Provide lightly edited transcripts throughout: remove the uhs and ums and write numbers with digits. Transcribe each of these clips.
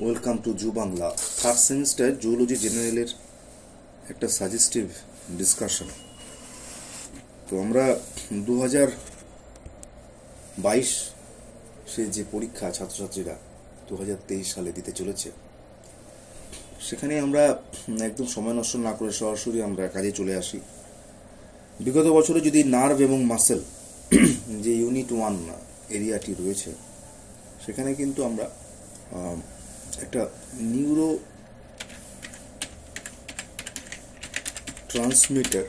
Welcome to Zoo Bangla first semester zoology জেনারেলের একটা suggestive discussion. তো আমরা 2022 সে যে পরীক্ষা ছাত্রছাত্রীরা 2023 সালে দিতে চলেছে, সেখানে আমরা একদম সময় নষ্ট না করে সরাসরি আমরা কাজে চলে আসি। বিগত বছরে যদি নার্ভ এবং মাসেল যে ইউনিট 1 এরিয়াটি রয়েছে, সেখানে কিন্তু আমরা একটা নিউরো ট্রান্সমিটার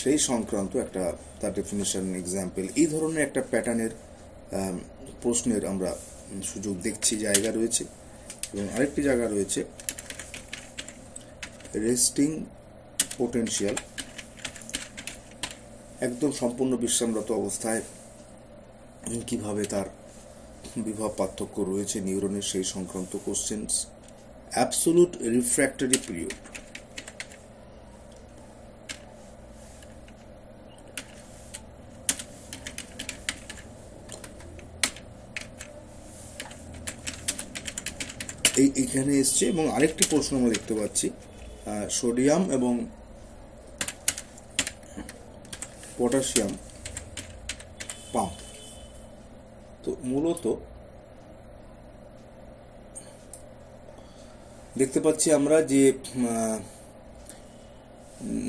সেই সংক্রান্ত একটা তার ডেফিনেশন, এক্সাম্পল, এই ধরনের একটা প্যাটার্নের প্রশ্নের আমরা সুযোগ দেখছি, জায়গা রয়েছে। এবং আরেকটি জায়গা রয়েছে রেস্টিং পোটেনশিয়াল, একদম সম্পূর্ণ বিশ্রামরত অবস্থায় কিভাবে তার বিভব পার্থক্য রয়েছে নিউরনের, সেই সংক্রান্ত কোশ্চেন্স। অ্যাবসোলুট রিফ্র্যাক্টরি পিরিয়ড, এইখানে এসছে। এবং আরেকটি প্রশ্ন আমরা দেখতে পাচ্ছি সোডিয়াম এবং পটাশিয়াম পাম্প। তো মূলত দেখতে পাচ্ছি আমরা যে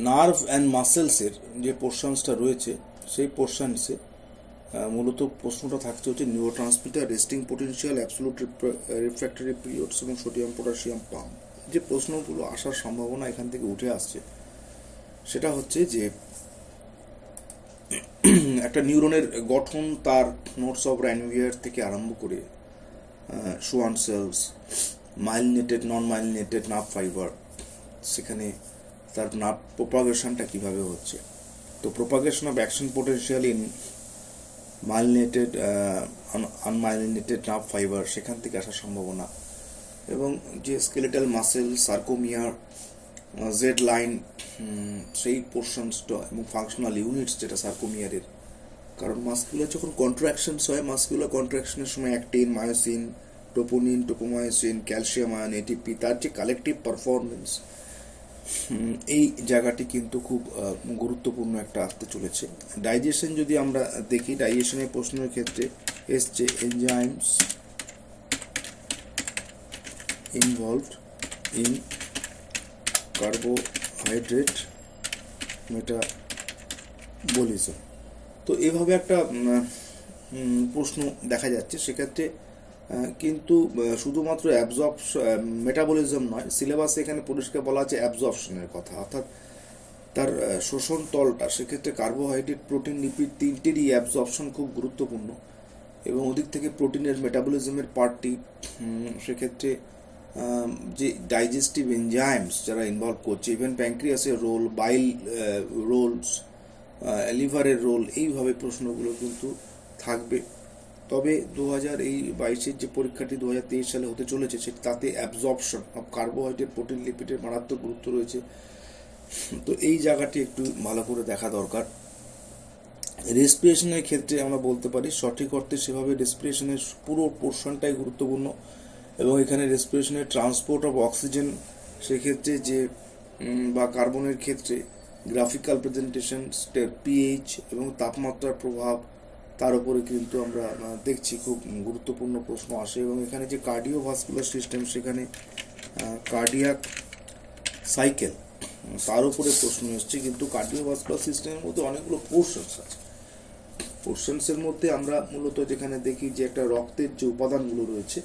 নার্ভ অ্যান্ড মাসেলসের যে পোর্শনসটা রয়েছে, সেই পোর্শনসে মূলত প্রশ্নটা থাকছে হচ্ছে neurotransmitter, resting potential, absolute refractory periods এবং সোডিয়াম পটাশিয়াম পাম্প। যে প্রশ্নগুলো আসার সম্ভাবনা এখান থেকে উঠে আসছে সেটা হচ্ছে যে একটা নিউরনের গঠন, তার নোটস অফ রাইনভিয়ার থেকে আরম্ভ করে সোয়ান সেলস, মাইলিনেটেড, নন মাইলিনেটেড নার্ভ ফাইবার, সেখানে তার নার্ভ প্রোপাগেশনটা কিভাবে হচ্ছে। তো propagation of action potential in myelinated, unmyelinated nerve fibre, সেখান থেকে আসার সম্ভাবনা। এবং যে স্কেলেটাল মাসেল, সার্কোমিয়ার, জেড লাইন, সেই পোর্শনসটা এবং ফাংশনাল ইউনিটস যেটা সার্কোমিয়ারের, কারণ মাসকুলার যখন কন্ট্রাকশনস হয়, মাসকুলার কন্ট্রাকশনের সময় actin, myosin, troponin, tropomyosin, calcium ion, ATP, তার যে কালেকটিভ পারফরমেন্স, এই জায়গাটি কিন্তু খুব গুরুত্বপূর্ণ একটা আসতে চলেছে। ডাইজেশন যদি আমরা দেখি, ডাইজেশনের প্রশ্নের ক্ষেত্রে এসছে enzymes involved in carbohydrate metabolism. তো এভাবে একটা প্রশ্ন দেখা যাচ্ছে। সেক্ষেত্রে কিন্তু শুধুমাত্র মেটাবলিজম নয়, সিলেবাসে এখানে পরিষ্কার বলা আছে অ্যাবজর্পশনের কথা, অর্থাৎ তার শোষণ তলটা। সেক্ষেত্রে কার্বোহাইড্রেট, প্রোটিন, লিপিড তিনটেরই অ্যাবজর্পশন খুব গুরুত্বপূর্ণ। এবং ওদিক থেকে প্রোটিনের মেটাবলিজমের পার্টটি, সেক্ষেত্রে যে ডাইজেস্টিভ এনজাইমস যারা ইনভলভ করছে, ইভেন প্যানক্রিয়াসের রোল, বাইল রোলস, লিভারের রোল, এইভাবে প্রশ্নগুলো কিন্তু থাকবে। তবে 2022 যে পরীক্ষাটি 2023 সালে হতে চলেছে, তাতে অ্যাবজর্পশন অফ কার্বোহাইড্রেট, প্রোটিন, লিপিডের মারাত্মক গুরুত্ব রয়েছে। তো এই জায়গাটি একটু ভালো করে দেখা দরকার। রেসপিরেশনের ক্ষেত্রে আমরা বলতে পারি সঠিক অর্থে সেভাবে রেসপিরেশনের পুরো পোর্শনটাই গুরুত্বপূর্ণ। এবং এখানে রেসপিরেশনের ট্রান্সপোর্ট অফ অক্সিজেন, সেক্ষেত্রে যে বা কার্বনের ক্ষেত্রে গ্রাফিক্যাল প্রেজেন্টেশন, পিএইচ এবং তাপমাত্রার প্রভাব, তার উপরে কিন্তু আমরা দেখছি খুব গুরুত্বপূর্ণ প্রশ্ন আসে। এবং এখানে যে কার্ডিওভাস্কুলার সিস্টেম, সেখানে কার্ডিয়াক সাইকেল, তার উপরে প্রশ্ন এসছে। কিন্তু কার্ডিওভাস্কুলার সিস্টেমের মধ্যে অনেকগুলো পোর্শনস আছে। পোর্শনসের মধ্যে আমরা মূলত যেখানে দেখি যে একটা রক্তের যে উপাদানগুলো রয়েছে,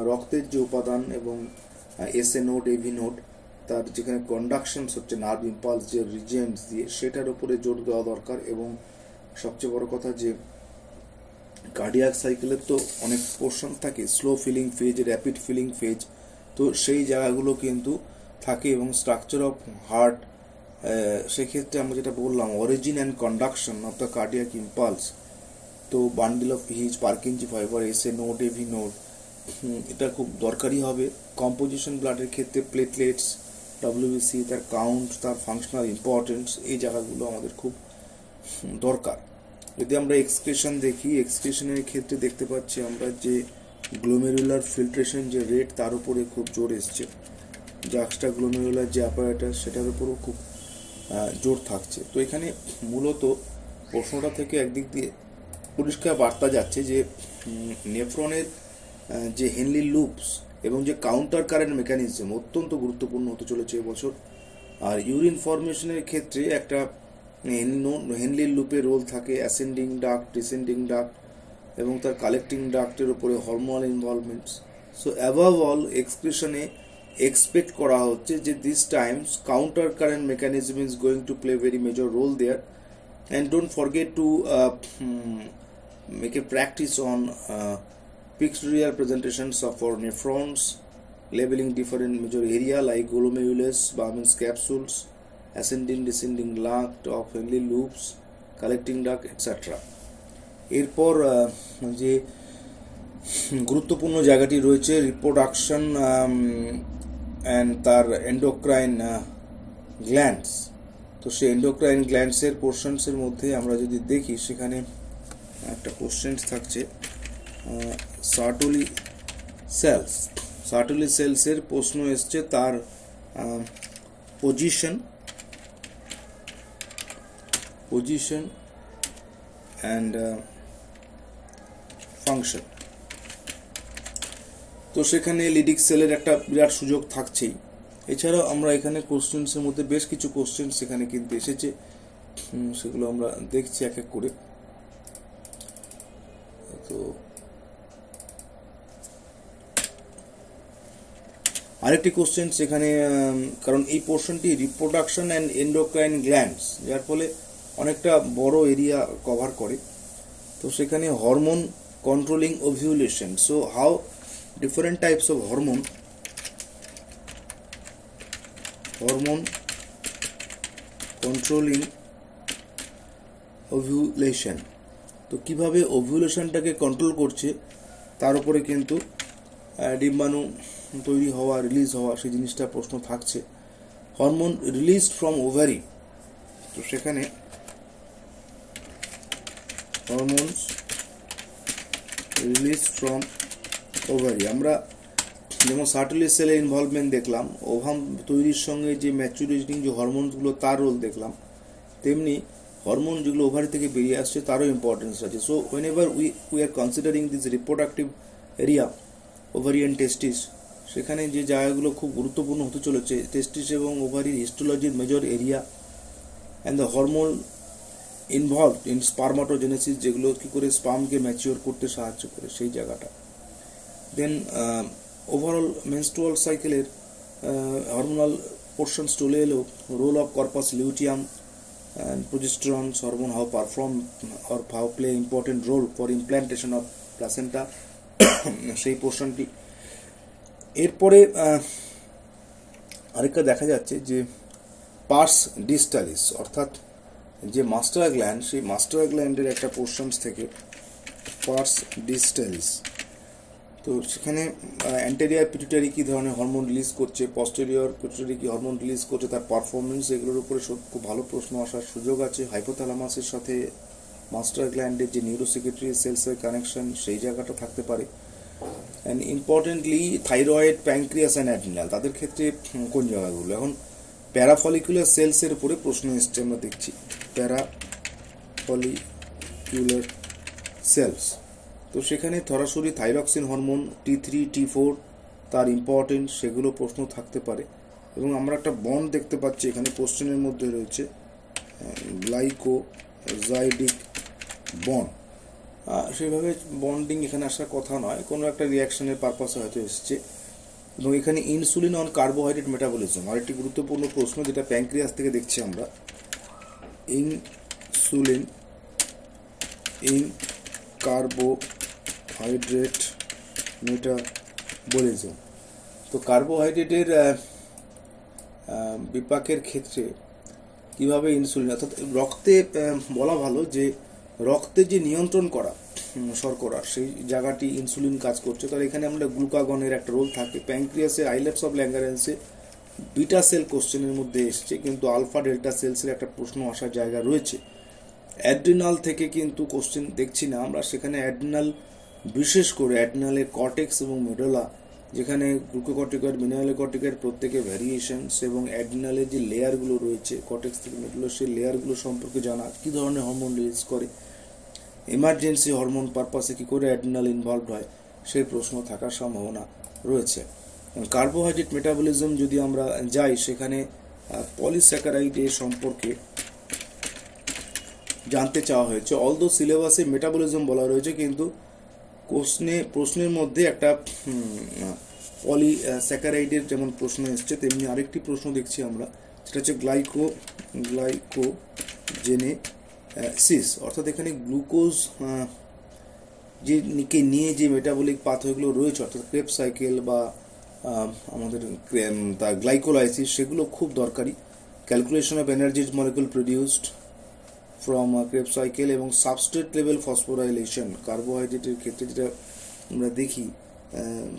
রক্তের যে উপাদান এবং এসএ নোড, এভি নোড, তার যেখানে কন্ডাকশনস হচ্ছে নার্ভ ইম্পালস যে রিজিয়নস দিয়ে, সেটার উপরে জোর দেওয়া দরকার। এবং সবচেয়ে বড় কথা যে কার্ডিয়াক সাইকেলের তো অনেক পোর্শন থাকে, slow filling phase, rapid filling phase, তো সেই জায়গাগুলো কিন্তু থাকে। এবং স্ট্রাকচার অফ হার্ট, সেক্ষেত্রে আমরা যেটা বললাম origin and conduction of the cardiac impulse, তো bundle of His, Purkinje fibre, SA node, AV node, এটা খুব দরকারি হবে। কম্পোজিশন ব্লাডের ক্ষেত্রে প্লেটলেটস, ডব্লিউবিসি, তার কাউন্ট, তার ফাংশনাল ইম্পর্টেন্স, এই জায়গাগুলো আমাদের খুব দরকার। যদি আমরা এক্সক্রিশন দেখি, এক্সক্রিশনের ক্ষেত্রে দেখতে পাচ্ছি আমরা যে গ্লোমেরুলার ফিল্ট্রেশন যে রেট তার উপরে খুব জোর এসছে, জাক্সটা গ্লোমেরুলার যে অ্যাপারেটাস সেটার উপরও খুব জোর থাকছে। তো এখানে মূলত প্রশ্নটা থেকে একদিক দিয়ে পরিষ্কার বার্তা যাচ্ছে যে নেফ্রনের যে হেনলি লুপস এবং যে কাউন্টার কারেন্ট মেকানিজম অত্যন্ত গুরুত্বপূর্ণ হতে চলেছে এবছর। আর ইউরিন ফরমেশনের ক্ষেত্রে একটা হেনলি লুপের রোল থাকে, অ্যাসেন্ডিং ডাক্ট, ডিসেন্ডিং ডাক্ট এবং তার কালেক্টিং ডাক্টের উপরে hormonal involvements. So above all এক্সপ্রেশনে এক্সপেক্ট করা হচ্ছে যে this times counter current mechanism is going to play very major role there. And don't forget to make a practice on pictorial presentations of our nephrons, labeling different major area like glomerulus, Bowman's capsules, ascending, descending duct of Henle loops, collecting duct, etc. এরপর যে গুরুত্বপূর্ণ জায়গাটি রয়েছে reproduction and তার endocrine glands. তো সেই endocrine গ্ল্যান্ডসের পোর্শনসের মধ্যে আমরা যদি দেখি সেখানে একটা কোশ্চেন থাকছে সার্টোলি সেলস। সার্টোলি সেলসের প্রশ্ন এসছে তার পজিশন অ্যান্ড ফাংশন। তো সেখানে লিডিক সেলের একটা বিরাট সুযোগ থাকছেই। এছাড়াও আমরা এখানে কোশ্চেন্সের মধ্যে বেশ কিছু কোশ্চেন্স এখানে কিন্তু এসেছে, সেগুলো আমরা দেখছি এক এক করে। তো আরেকটি কোশ্চেন এখানে, কারণ এই পোর্শনটি রিপ্রোডাকশন অ্যান্ড এন্ডোক্রাইন গ্ল্যান্ডস, যার ফলে অনেকটা বড় এরিয়া কভার করে। তো সেখানে hormone controlling ovulation, so how different types of hormone controlling ovulation, তো কিভাবে ওভিউলেশনটাকে কন্ট্রোল করছে তার উপরে কিন্তু ডিম্বাণু তৈরি হওয়া, রিলিজ হওয়া, সেই জিনিসটা প্রশ্ন থাকছে। হরমোন রিলিজ ফ্রম ওভারি, তো সেখানে হরমোনস রিলিজ ফ্রম ওভারি আমরা যেমন সার্টোলি সেলের ইনভলভমেন্ট দেখলাম, ওভাম তৈরির সঙ্গে যে ম্যাচুরেটিং যে হরমোনসগুলো তার রোল দেখলাম, তেমনি হরমোন যেগুলো ওভারি থেকে বেরিয়ে আসছে তারও ইম্পর্টেন্স আছে। So whenever we are considering this reproductive area ovarian testis, সেখানে যে জায়গাগুলো খুব গুরুত্বপূর্ণ হতে চলেছে টেস্টিস এবং ওভারির হিস্টোলজির major area and the hormone involve in spermatogenesis, যেগুলো কি করে স্পার্মকে ম্যাচিওর করতে সাহায্য করে সেই জায়গাটা। দেন ওভারঅল মেনস্ট্রুয়াল সাইকেলের হরমোনাল পোর্শনস চলে এলেও role of corpus luteum and progesterone hormone how perform or how play important role for implantation of placenta সেই পোর্শনটি। এরপরে আরেকটা দেখা যাচ্ছে যে পার্স ডিস্টালিস, অর্থাৎ যে মাস্টার গ্ল্যান্ড, সেই মাস্টার গ্ল্যান্ডের একটা পোর্শনস থেকে পার্স ডিস্টালিস, তো সেখানে অ্যান্টেরিয়র পিটুইটারি কী ধরনের হরমোন রিলিজ করছে, পস্টেরিয়র পিটুইটারি কী হরমোন রিলিজ করছে, তার পারফরমেন্স, এগুলোর উপরে খুব ভালো প্রশ্ন আসার সুযোগ আছে। হাইপোথ্যালামাসের সাথে মাস্টার গ্ল্যান্ডের যে নিউরোসেক্রেটরি সেলসের কানেকশন, সেই জায়গাটা থাকতে পারে। And importantly thyroid, pancreas and adrenal, তাদের ক্ষেত্রে কোন জায়গাগুলো। এখন প্যারাফলিকুলার সেলসের উপরে প্রশ্ন এসছে, আমরা দেখছি প্যারাফলিকুলার সেলস, তো সেখানে সরাসরি থাইরক্সিন হরমোন T3, T4 তার ইম্পর্টেন্স, সেগুলো প্রশ্ন থাকতে পারে। এবং আমরা একটা বন্ড দেখতে পাচ্ছি এখানে কোশ্চেনের মধ্যে রয়েছে গ্লাইকোজাইডিক বন্ড, সেইভাবে বন্ডিং এখানে আসার কথা নয়, কোনো একটা রিয়াকশনের পারপাসে হয়তো এসছে। এবং এখানে ইনসুলিন অন কার্বোহাইড্রেট মেটাবলিজম আরেকটি গুরুত্বপূর্ণ প্রশ্ন, যেটা প্যানক্রিয়াস থেকে দেখছি আমরা, ইনসুলিন ইন কার্বোহাইড্রেট মেটাবলিজম। তো কার্বোহাইড্রেটের বিপাকের ক্ষেত্রে কিভাবে ইনসুলিন, অর্থাৎ রক্তে বলা ভালো যে রক্তে যে নিয়ন্ত্রণ করা শর্করা, সেই জায়গাটি ইনসুলিন কাজ করছে। তাহলে এখানে আমরা গ্লুকাগনের একটা রোল থাকে। প্যানক্রিয়াসে আইলেটস অফ ল্যাঙ্গারেন্সে বিটা সেল কোশ্চেনের মধ্যে এসছে, কিন্তু আলফা ডেল্টা সেলসের একটা প্রশ্ন আসার জায়গা রয়েছে। অ্যাড্রিনাল থেকে কিন্তু কোশ্চেন দেখছি না আমরা, সেখানে অ্যাড্রিনাল বিশেষ করে অ্যাডেনালের কর্টেক্স এবং মেডুলা, যেখানে গ্লুকোকর্টিকয়েড মিনারেল প্রত্যেকে ভ্যারিয়েশনস এবং অ্যাডেনালের যে লেয়ারগুলো রয়েছে কর্টেক্স থেকে মেডুলা, সেই লেয়ারগুলো সম্পর্কে জানা, কী ধরনের হরমোন রিলিজ করে, এমার্জেন্সি হরমোন পারপাসে কী করে অ্যাডেনাল ইনভলভড হয়, সেই প্রশ্ন থাকার সম্ভাবনা রয়েছে। কার্বোহাইড্রেট মেটাবলিজম যদি আমরা যাই, সেখানে পলিস্যাকারাইডের সম্পর্কে জানতে চাওয়া হয়েছে। অলদো সিলেবাসে মেটাবলিজম বলা রয়েছে, কিন্তু প্রশ্নের মধ্যে একটা পলিস্যাকারাইডের যেমন প্রশ্ন এসছে, তেমনি আরেকটি প্রশ্ন দেখছি আমরা, সেটা হচ্ছে গ্লাইকোজেনেসিস, অর্থাৎ এখানে গ্লুকোজ যে নিয়ে যে মেটাবলিক পাথওয়েগুলো রয়েছে, অর্থাৎ ক্রেবস সাইকেল বা আমাদের গ্লাইকোলাইসিস, সেগুলো খুব দরকারি। Calculation of এনার্জিজ molecule produced from Krebs cycle এবং সাবস্ট্রেট লেভেল ফসফোরাইলেশন, কার্বোহাইড্রেটের ক্ষেত্রে যেটা আমরা দেখি,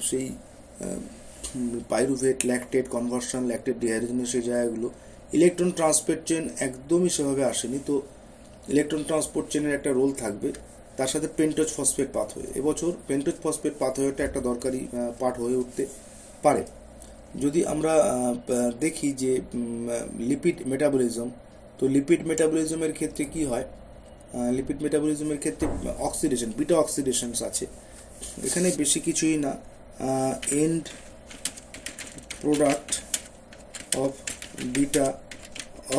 সেই pyruvate lactate conversion, lactate dehydrogenase, সেই জায়গাগুলো। ইলেকট্রন ট্রান্সপোর্ট চেন একদমই সেভাবে আসেনি, তো ইলেকট্রন ট্রান্সপোর্ট চেনের একটা রোল থাকবে। তার সাথে পেন্টোজ ফসফেট পাথওয়ে, এবছর পেন্টোজ ফসফেট পাথওয়েটা একটা দরকারি পার্ট হয়ে উঠতে পারে। যদি আমরা দেখি যে লিপিড মেটাবলিজম, তো লিপিড মেটাবলিজমের ক্ষেত্রে কি হয়, লিপিড মেটাবলিজমের ক্ষেত্রে অক্সিডেশন, বিটা অক্সিডেশনস আছে। এখানে বেশি কিছুই না, end product of beta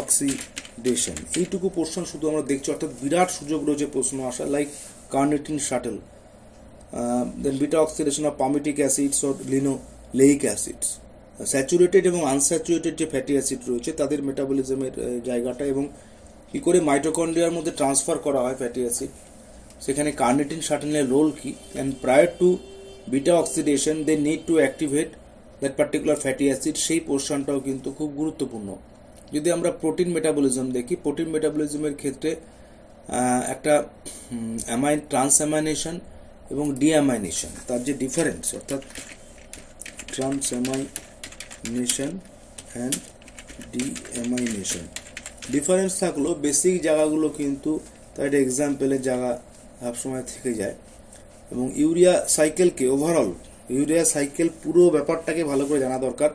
oxidation, এইটুকু পোর্শন শুধু আমরা দেখছি, অর্থাৎ বিরাট সুযোগ রয়েছে প্রশ্ন আসা, like carnitine shuttle, then beta oxidation of palmitic acids or linoleic acids, saturated এবং আনস্যাচুরেটেড যে ফ্যাটি অ্যাসিড রয়েছে তাদের মেটাবলিজমের জায়গাটা, এবং কি করে মাইটোকন্ড্রিয়ার মধ্যে ট্রান্সফার করা হয় ফ্যাটি অ্যাসিড, সেখানে কার্নেটিন শাটলের রোল কি, and prior to beta oxidation they need to activate that particular fatty acid, সেই পোর্শনটাও কিন্তু খুব গুরুত্বপূর্ণ। যদি আমরা প্রোটিন মেটাবলিজম দেখি, প্রোটিন মেটাবলিজমের ক্ষেত্রে একটা ট্রান্সঅ্যামাইনেশন এবং ডিঅ্যামাইনেশন, তার যে ডিফারেন্স, অর্থাৎ ট্রান্সঅ্যামাইনেশন অ্যান্ড ডিঅ্যামাইনেশন ডিফারেন্স থাকলেও বেসিক জায়গাগুলো কিন্তু তার একটা এক্সাম্পলের জায়গা সবসময় থেকে যায়। এবং ইউরিয়া সাইকেলকে ওভারঅল, ইউরিয়া সাইকেল পুরো ব্যাপারটাকে ভালো করে জানা দরকার,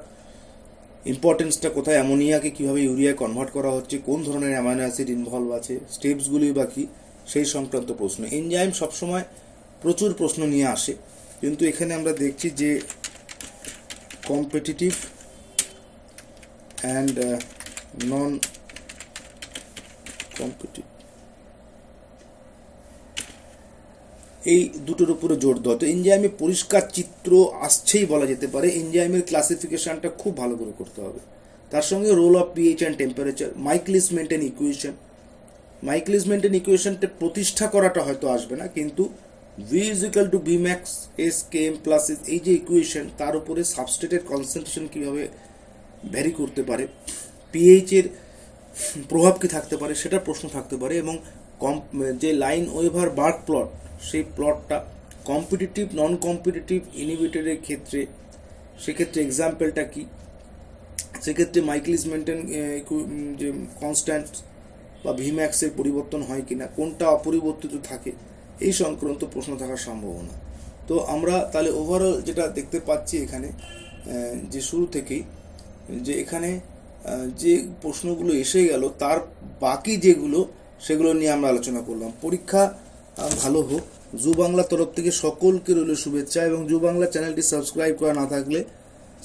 ইম্পর্টেন্সটা কোথায়, অ্যামোনিয়াকে কিভাবে ইউরিয়া কনভার্ট করা হচ্ছে, কোন ধরনের অ্যামাইনো অ্যাসিড ইনভলভ আছে, স্টেপসগুলি বা কি, সেই সংক্রান্ত প্রশ্ন। এনজাইম সবসময় প্রচুর প্রশ্ন নিয়ে আসে, কিন্তু এখানে আমরা দেখছি যে কম্পিটিটিভ অ্যান্ড নন কম্পিটিটিভ, এই দুটোর উপরে জোর দেওয়া। তো এনজাইমে পরিষ্কার চিত্র আসছেই বলা যেতে পারে। এনজাইমের ক্লাসিফিকেশনটা খুব ভালো করে করতে হবে, তার সঙ্গে role of pH and temperature, Michaelis Menten equation, Michaelis Menten ইকুয়েশনটা প্রতিষ্ঠা করাটা হয়তো আসবে না, কিন্তু V is equal to V max S K M plus S, এই যে ইকুয়েশন, তার উপরে সাবস্ট্রেটের কনসেন্ট্রেশন কীভাবে ভ্যারি করতে পারে, পিএইচের প্রভাব কি থাকতে পারে, সেটা প্রশ্ন থাকতে পারে। এবং যে লাইন ওয়েভার বার্ক প্লট, সেই প্লটটা কম্পিটিটিভ নন কম্পিটিটিভ ইনহিবিটরের ক্ষেত্রে, সেক্ষেত্রে এক্সাম্পলটা কি, সেক্ষেত্রে মাইকেলিস মেন্টেন যে কনস্ট্যান্ট বা ভিম্যাক্সের পরিবর্তন হয় কিনা, কোনটা অপরিবর্তিত থাকে, এই সংক্রান্ত প্রশ্ন থাকার সম্ভাবনা। তো আমরা তাহলে ওভারঅল যেটা দেখতে পাচ্ছি এখানে, যে শুরু থেকেই যে এখানে যে প্রশ্নগুলো এসে গেল, তার বাকি যেগুলো, সেগুলো নিয়ে আমরা আলোচনা করলাম। পরীক্ষা ভালো হোক। জু বাংলা তরফ থেকে সকলকে রইল শুভেচ্ছা, এবং জু বাংলা চ্যানেলটি সাবস্ক্রাইব করা না থাকলে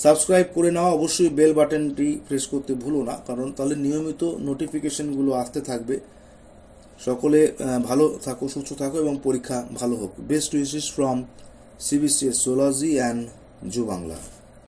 সাবস্ক্রাইব করে নাও, অবশ্যই বেল বাটনটি প্রেস করতে ভুলো না, কারণ তাহলে নিয়মিত নোটিফিকেশনগুলো আসতে থাকবে। সকলে ভালো থাকো, সুস্থ থাকো, এবং পরীক্ষা ভালো হোক। Best wishes from CBCS zoology and Zoo Bangla.